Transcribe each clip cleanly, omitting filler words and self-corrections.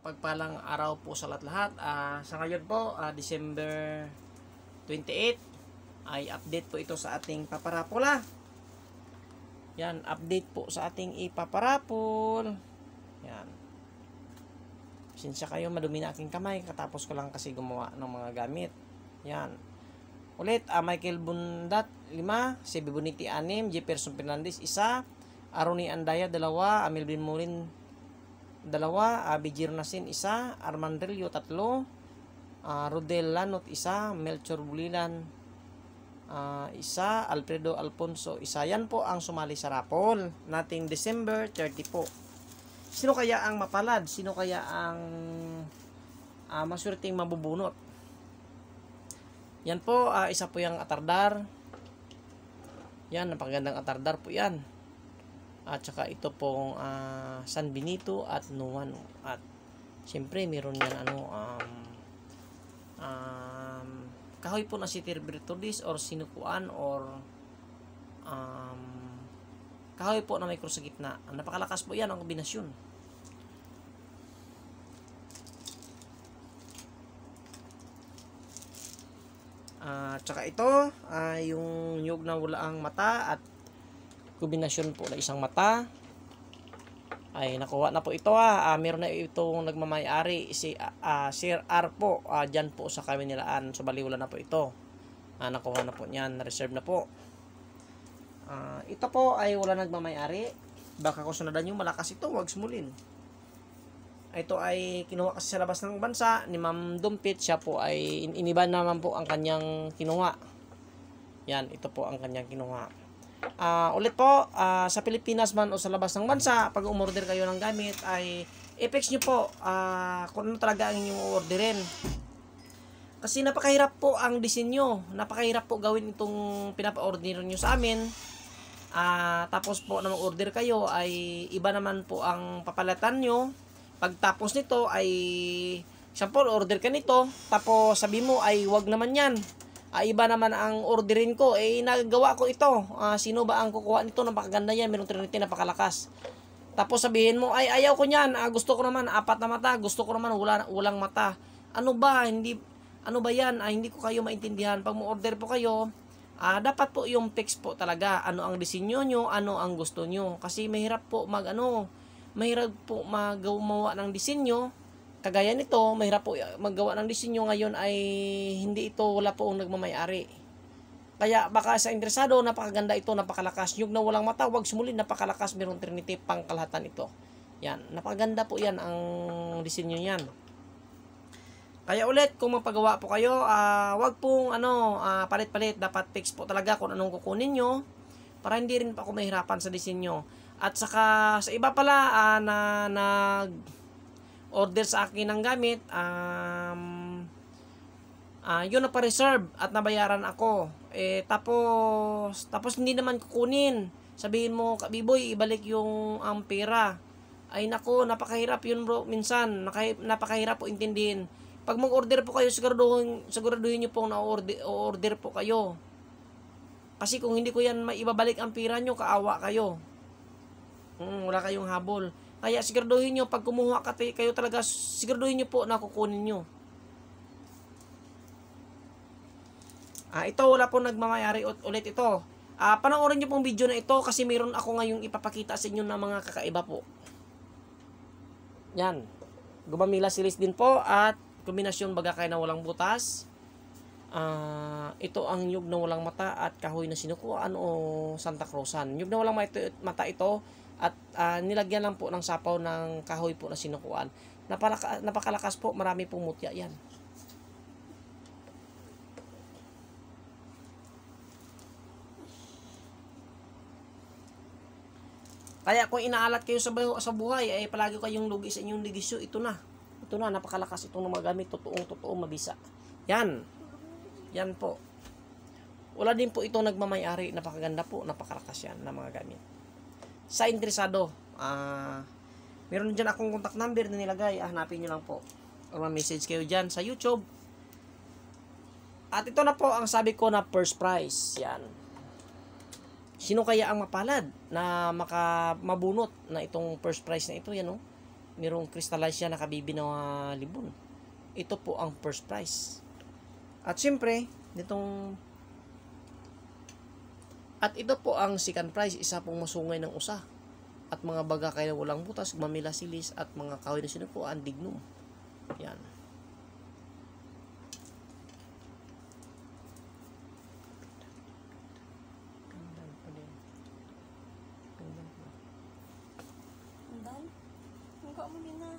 mapagpalang araw po sa lahat-lahat. Sa ngayon po, December 28, ay update po ito sa ating paparapula. Yan, update po sa ating ipaparapol. Yan. Sinsya kayo, madumi na aking kamay. Katapos ko lang kasi gumawa ng mga gamit. Yan. Ulit, Michael Bundat, 5. Si Biboniti, 6. Jefferson Fernandez, 1. Aroni Andaya, 2. Melvin Morin, 2. Bijir Nasin, 1. Armandrillo, 3. Rodel Lanot, 1. Melchor Bulilan, 1. Alfredo Alfonso, 1. Yan po ang sumali sa rapol nating December 30 po. Sino kaya ang mapalad? Sino kaya ang maswerteng mabubunot? Yan po, isa po yung atardar. Yan, napakagandang atardar po yan. At saka ito pong San Benito at Nuano. At siyempre meron yan kahoy po na si Tirbertudis or sinukuan or kahoy po na may cross sa gitna. Napakalakas po yan ang kombinasyon. Tsaka ito yung nyug na walaang mata at kombinasyon po na isang mata. Ay nakuha na po ito meron na itong nagmamay-ari si Sir R po dyan po sa Kaminilaan. So baliwala na po ito. Nakuha na po niyan, na-reserve na po. Ito po ay wala nagmamay-ari. Baka kusunadan yung malakas ito, wag sumulin. Ito ay kinuha kasi sa labas ng bansa ni Ma'am Dumpit. Siya po ay iniba naman po ang kanyang kinuha. Yan, ito po ang kanyang kinuha. Ulit po, sa Pilipinas man o sa labas ng bansa, pag umorder kayo ng gamit ay i-fix nyo po kung ano talaga ang inyong orderin. Kasi napakahirap po ang disenyo. Napakahirap po gawin itong pinapa-order nyo sa amin. Tapos po na mag-order kayo ay iba naman po ang papalatan nyo. Pagtapos nito ay example, order ka nito, tapos sabi mo ay wag naman yan. Iba naman ang orderin ko, nagawa ko ito. Sino ba ang kukuha nito? Napakaganda yan, meron Trinity, napakalakas. Tapos sabihin mo, ay ayaw ko niyan, gusto ko naman 4 na mata, gusto ko naman walang mata. Ano ba yan? Hindi ko kayo maintindihan. Pag mo order po kayo, dapat po yung fix po talaga. Ano ang disenyo nyo, ano ang gusto nyo. Kasi mahirap po mahirap po magawa ng disenyo. Kagaya nito, mahirap po maggawa ng disenyo ngayon ay hindi ito, wala po ang nagmamay-ari. Kaya baka sa interesado, napakaganda ito, napakalakas. Nyug na walang mata, wag sumulin, napakalakas, meron Trinity, pangkalahatan ito. Yan, napakaganda po yan ang disenyo yan. Kaya ulit, kung magpagawa po kayo, wag pong palit-palit, dapat fix po talaga kung anong kukunin nyo para hindi rin pa ako mahirapan sa disenyo. At saka sa iba pala order sa akin ng gamit, yun na pa-reserve at nabayaran ako. Tapos hindi naman kukunin. Sabihin mo, Biboy, ibalik yung pera. Ay nako, napakahirap yun bro. Minsan, napakahirap po intindihin. Pag mag-order po kayo, siguraduhin nyo pong na-order po kayo. Kasi kung hindi ko yan maibabalik ang pera nyo, kaawa kayo. Wala kayong habol. Kaya siguraduhin nyo, pag kumuha kayo talaga, siguraduhin nyo po na kukunin nyo. Ito, wala po nagmamayari ulit ito. Panoorin nyo pong video na ito kasi mayroon ako ngayong ipapakita sa inyo na mga kakaiba po. Yan. Gumamila series din po at kombinasyon bagakay na walang butas. Ito ang nyug na walang mata at kahoy na sinukuan o Santa Cruzan. Nyug na walang mata ito. At nilagyan lang po ng sapaw ng kahoy po na sinukuan. Napakalakas po, marami pong mutya yan. Kaya kung inaalat kayo sa buhay, ay palagi kayong lugi sa inyong negisyo, ito na, napakalakas itong magamit, totoong mabisa. Yan po. Wala din po ito nagmamay-ari, napakaganda po, napakalakas yan na mga gamit. Sa interesado, meron dyan akong contact number na nilagay, hanapin nyo lang po o message kayo dyan sa YouTube. At ito na po ang sabi ko na first prize. Yan. Sino kaya ang mapalad na mabunot na itong first prize na ito? Yan Merong crystallize siya, nakabibi na libon. Ito po ang first prize. At syempre, at ito po ang second prize, isa pong masungay ng usa. At mga baga kaya walang butas, mamila silis, at mga kahoy na sinuko, ang dignum. Yan. Enggak mo din na.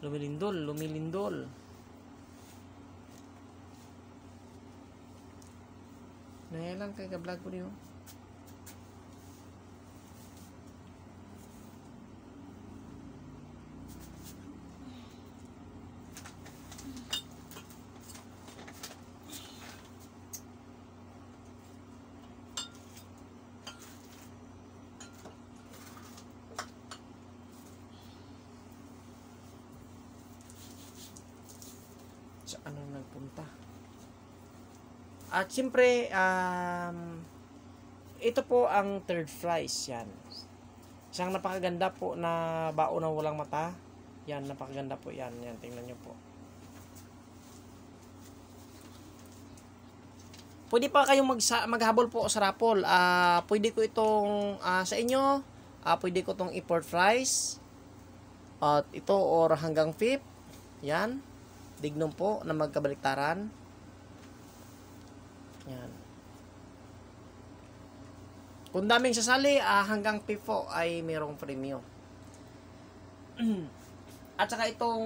Lumilindol. Naya lang kay ka-vlog ko niyo. Saan nagpunta? At siyempre, ito po ang third prize. Yan. Isang napakaganda po na baon na walang mata. Yan, napakaganda po yan. Yan, tingnan nyo po. Pwede pa kayong maghabol po sa raffle. Pwede ko itong sa inyo. Pwede ko itong i-fourth prize. At ito or hanggang fifth. Yan. Dignum po na magkabaliktaran. Yan. Kung daming sasali, hanggang PIFO ay mayroong premyo. At saka itong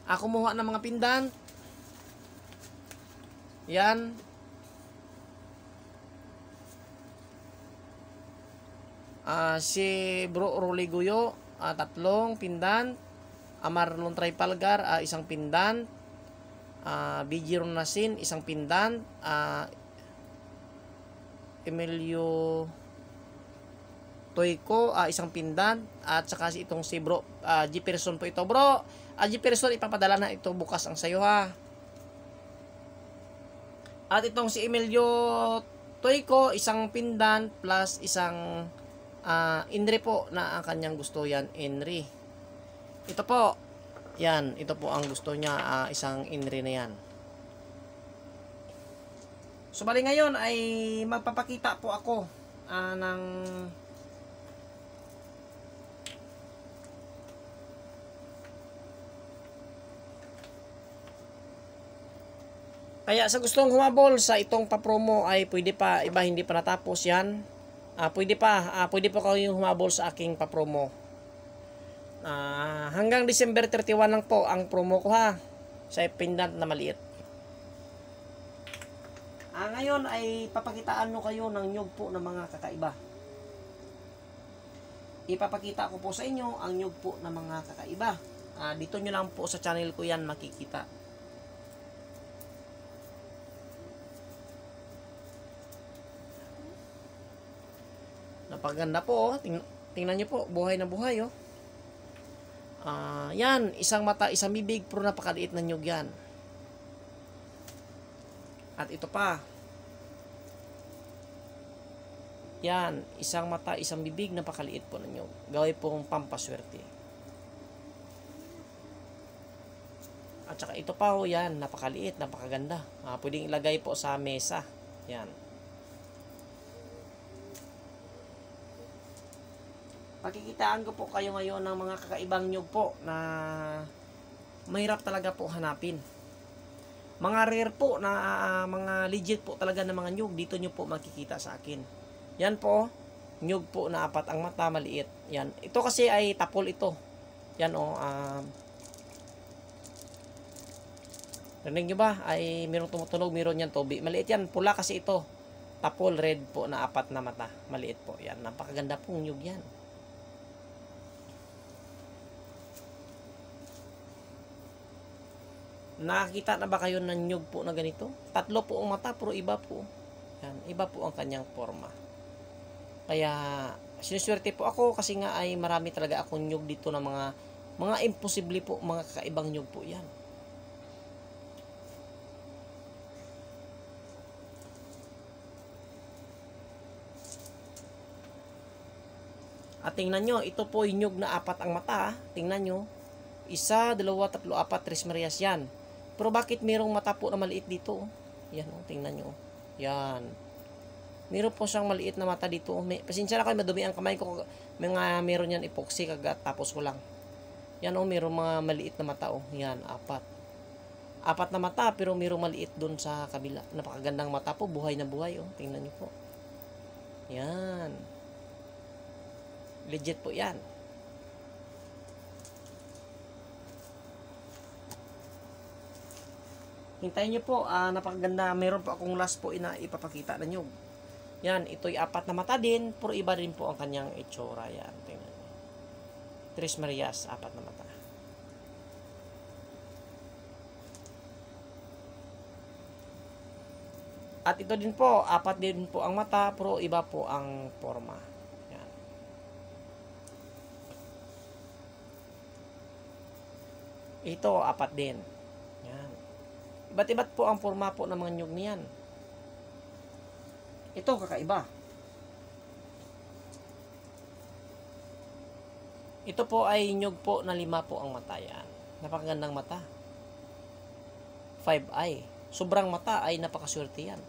kumuha ng mga pindan. Yan. Si Bro Rolly Guyo, 3 pindan. Marlon Tripalgar, 1 pindan. BG Ronasin, 1 pindan. Emilio Toyko, 1 pindan. At saka itong si Bro G. Person po ito. Bro, G. Person, ipapadala na ito bukas ang sayo ha. At itong si Emilio Toyko, 1 pindan plus 1 Inri po na ang kanyang gusto yan, Inri. Ito po, yan, ito po ang gusto niya, 1 Inri na yan. So bali ngayon ay magpapakita po ako ng kaya sa gustong humabol sa itong papromo ay pwede pa, iba hindi pa natapos yan. Pwede pa kayong humabol sa aking papromo. Hanggang December 31 lang po ang promo ko ha, sa pendant na maliit. Ngayon ay papakitaan mo kayo ng nyug po ng mga kakaiba. Ipapakita ko po sa inyo ang nyug po ng mga kakaiba. Dito nyo lang po sa channel ko yan makikita. Napaganda po, tingnan nyo po, buhay na buhay oh. Yan, 1 mata, 1 bibig, pero napakaliit na nyug yan. At ito pa. Yan, 1 mata, 1 bibig, napakaliit po na nyug. Gawin pong pampaswerte. At saka ito pa ho, yan, napakaliit, napakaganda. Pwedeng ilagay po sa mesa. Yan. Pakikitaan ko po kayo ngayon ng mga kakaibang nyug po na mahirap talaga po hanapin. Mga rare po na mga legit po talaga na mga nyug, dito nyo po makikita sa akin. Yan po, nyug po na 4 ang mata, maliit. Yan. Ito kasi ay tapol ito. Yan o. Rinig nyo ba? Ay mayroong tumutunog, mayroon yan tobi. Maliit yan, pula kasi ito. Tapol red po na 4 na mata. Maliit po. Yan, napakaganda pong nyug yan. Nakakita na ba kayo ng nyug po na ganito? 3 po ang mata, pero iba po. Yan, iba po ang kanyang forma. Kaya, sinuswerte po ako kasi nga ay marami talaga akong nyug dito ng mga Mga imposible po, mga kakaibang nyug po yan. At tingnan nyo, ito po yung nyug na apat ang mata. Tingnan nyo, 1, 2, 3, 4, Tres Marias yan. Pero bakit mayroong mata po na maliit dito? Yan, tingnan nyo. Yan. Meron po siyang maliit na mata dito. Pasensya na kayo, madumi ang kamay ko. Meron yan epoxy tapos ko lang. Yan meron mga maliit na mata Yan, 4. 4 na mata pero merong maliit doon sa kabila. Napakagandang mata po, buhay na buhay Tingnan niyo po. Yan. Legit po 'yan. Hintayin niyo po, napakaganda. Meron po akong last po na ipapakita na nyug. Yan, ito'y 4 na mata din, pero iba rin po ang kanyang itsura. Yan, tingnan niyo. Tres Marias, 4 na mata. At ito din po, 4 din po ang mata, pero iba po ang forma. Yan. Ito, 4 din. Yan. Iba't-iba't po ang forma po ng mga nyug niyan. Ito, kakaiba. Ito po ay nyug po na 5 po ang mata yan. Napakagandang mata. 5 eye. Sobrang mata ay napakaswerte yan.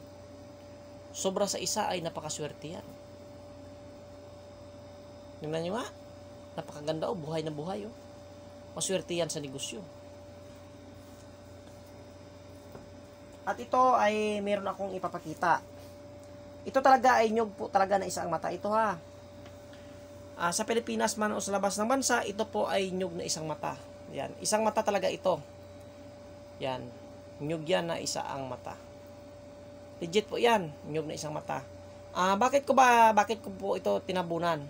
Sobra sa isa ay napakaswerte yan. Tingnan nyo nga. Napakaganda buhay na buhay Maswerte yan sa negosyo. At ito ay meron akong ipapakita. Ito talaga ay nyug po talaga na isang mata. Ito sa Pilipinas man o sa labas ng bansa, ito po ay nyug na isang mata. Yan. Isang mata talaga ito. Yan. Nyug yan na isa ang mata. Legit po yan. Nyug na isang mata. Bakit ko po ito tinabunan?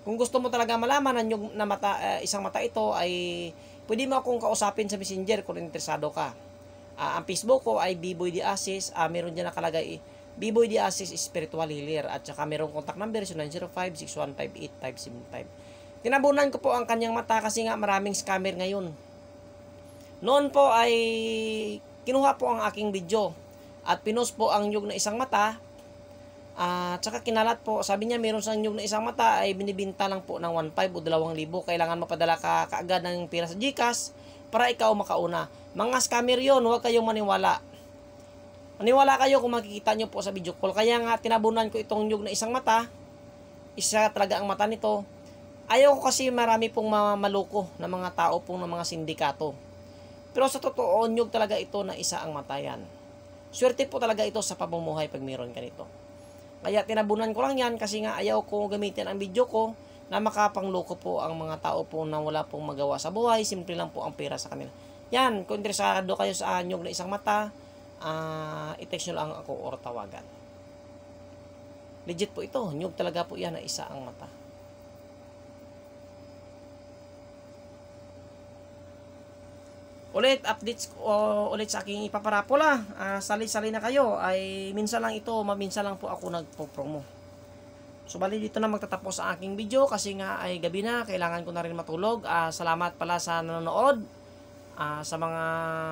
Kung gusto mo talaga malaman na nyug na mata, isang mata ito ay pwede mo akong kausapin sa Messenger kung interesado ka. Ang Facebook ko ay B-Boy De Asis. Meron dyan nakalagay B-Boy De Asis Spiritual Healer. At saka merong contact number 0905-6158-575. Tinabunan ko po ang kanyang mata kasi nga maraming scammer ngayon. Noon po ay kinuha po ang aking video at pinost po ang nyug na isang mata. At saka kinalat po. Sabi niya meron siyang nyug na isang mata ay binibinta lang po ng 1,500 o 2,000. Kailangan mapadala ka kaagad ng pera sa GCash para ikaw makauna. Mga scammer yun, huwag kayong maniwala. Maniwala kayo kung makikita nyo po sa video call. Kaya nga tinabunan ko itong nyug na isang mata. Isa talaga ang mata nito. Ayaw ko kasi marami pong maloko na mga tao pong ng mga sindikato. Pero sa totoo, nyug talaga ito na isa ang mata yan. Swerte po talaga ito sa pamumuhay pag meron ganito. Kaya tinabunan ko lang yan kasi nga ayaw ko gamitin ang video ko na makapangloko po ang mga tao po na wala pong magawa sa buhay. Simple lang po ang pera sa kanila. Yan, kung interesado kayo sa nyug na isang mata, i-text nyo lang ako or tawagan. Legit po ito. Nyug talaga po yan na isa ang mata. Ulit, updates ulit sa aking ipaparapola. Sali-sali na kayo. Ay minsan lang ito, maminsan lang po ako nagpo-promo. So bali dito na magtatapos ang aking video kasi nga ay gabi na, kailangan ko na rin matulog. Salamat pala sa nanonood, sa mga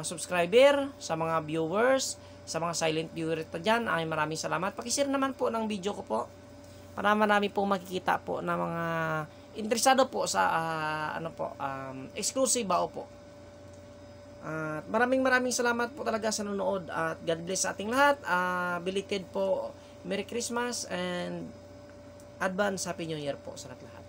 subscriber, sa mga viewers, sa mga silent viewer dyan, ay maraming salamat. Pakishare naman po ng video ko po para marami pong makikita po na mga interesado po sa exclusive po. At maraming salamat po talaga sa nanonood at God bless sa ating lahat. Belated po Merry Christmas and Advance Happy New Year po sa lahat.